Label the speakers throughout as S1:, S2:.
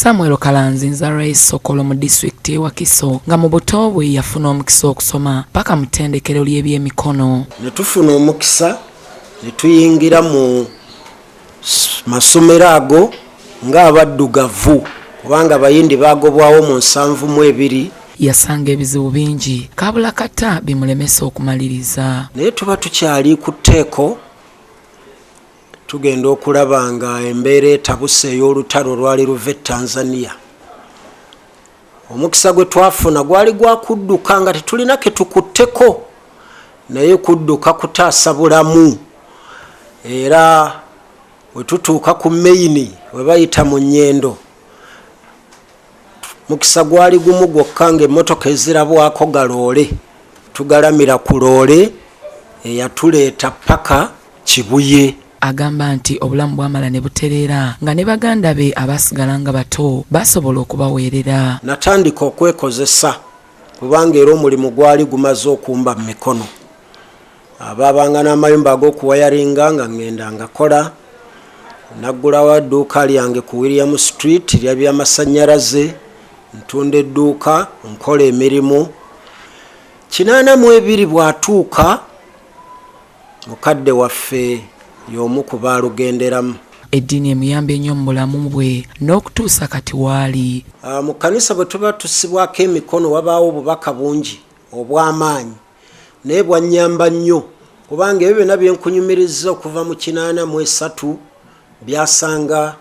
S1: Samuel Kalanzinza Rais Sokolo mu district wa Kiso nga mu buto bwe yafuna omukisa okusoma paka mu ttendekero ly'ebyemikono.
S2: Ne tufuna omukisa ne tuyingira mu masomero ago ng'abaddugavu kubanga abayindi baagobwawo mu 72.
S1: Yasanga ebizibu bingi kabula kata bimulemesa okumaliriza.
S2: Naye tuba tukyali ku tteeko tugenda okulaba nga embeera etabuse ey'olutalo lwali luve Tanzania. Omukisa gwe twafuna gwali gwa kudduka nga tetulina ke tukutteko naye kudduka kutaasa bulamu. Era we tutuuka ku maini we bayita mu nnyendo mukisa gwali gumu gwokka ng'emmotoka ezirabwako galoole tugalamira ku loole eyatuleeta paka Kibuye.
S1: Agamba nti obulamu bwamala ne butereera nga ne baganda be abasigala nga bato basobola okubaweerera.
S2: Natandika okwekozesa kubanga era omulimu gwali gumaze okumba mu mikono. Abaabanga n'amayumba ag'okuwayaringa nga ngenda ngakola. Naggulawo edduuka lyange ku William Street ly'ebyamasannyalaze, ntunda edduuka nkola emirimu. 82 bw'atuuka mukadde waffe y'omu ku baalugenderamu.
S1: Eddiini emuyamba ennyo mu bulamu bwe n'okutuusa kati waali.
S2: Mu kkanisa bwe tuba tusibwako emikono wabaawo obubaka bungi obw'amaanyi naye bwannyamba nnyo kubanga ebyo byonna byenkunyumiriza okuva mu 83 byasanga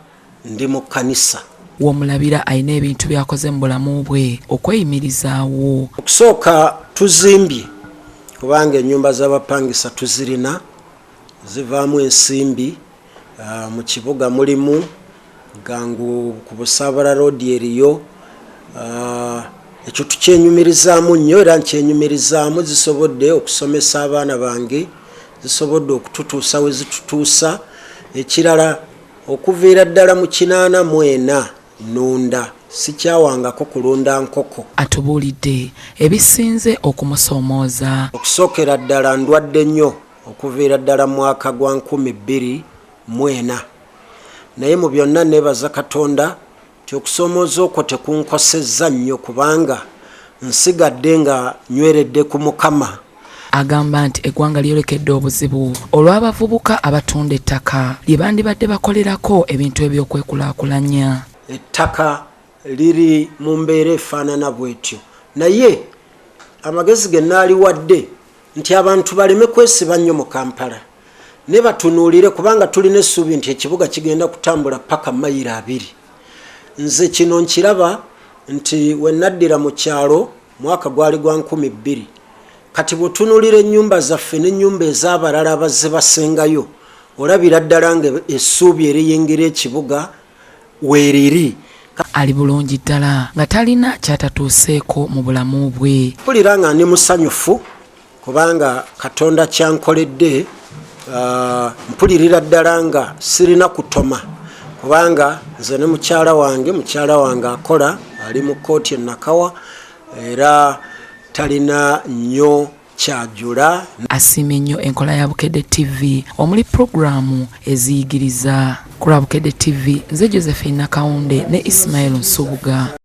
S2: ndi mu kkanisa.
S1: Womulabira ayina ebintu byakoze mu bulamu bwe okweyimirizaawo.
S2: Okusooka tuzimbye kubanga ennyumba z'abapangisa tuzirina zivaamu ensimbi. Mu kibuga mulimu gangu ku Busaabala Road eriyo. Ekyo tukyenyumirizaamu nnyo era nkyenyumirizaamu zisobodde okusomesa abaana bange, zisobodde okututuusa we zitutuusa. Ekirala okuviira ddala mu 84 nnunda sikyawangako kulunda nkoko.
S1: Atubuulidde ebisinze okumusoomooza.
S2: Okusookera ddala ndwadde nnyo okuviira ddala mu mwaka gwa 2004 naye mu byonna neebaza Katonda ti okusoomooza okwo tekunkosezza nnyo kubanga nsigadde nga nyweredde ku Mukama.
S1: Agamba nti eggwanga lyolekedde obuzibu olw'abavubuka abatunda ettaka lye bandibadde bakolerako ebintu ebyokwekulaakulanya.
S2: Ettaka liri mu mbeera efaanana bw'etyo naye amagezi ge naaliwadde nti abantu baleme kwesiba nnyo mu Kampala ne batunuulire kubanga tulina essuubi nti ekibuga kigenda kutambula paka mayiro 2. Nze kino nkiraba nti we naddira mu kyalo mwaka gwali gwa 2000 kati bw'otunuulira ennyumba zaffe n'ennyumba ez'abalala abazze basengayo olabira ddala nga essuubi eriyingira ekibuga weeriri.
S1: Ali bulungi ddala nga talina kyatatuuseeko mu bulamu bwe. Mpulira
S2: nga ndi musanyufu kubanga Katonda kyankoledde. Mpulirira ddala nga sirina kutoma kubanga nze ne mukyala wange akola ali mu kkooti e Nakawa era talina nnyo kyajula.
S1: Asiimye nnyo enkola ya Bukedde TV omuli puroguramu eziyigiriza. Ku lwa Bukedde TV nze Josephine Nakawunde ne Ismail Nsubuga.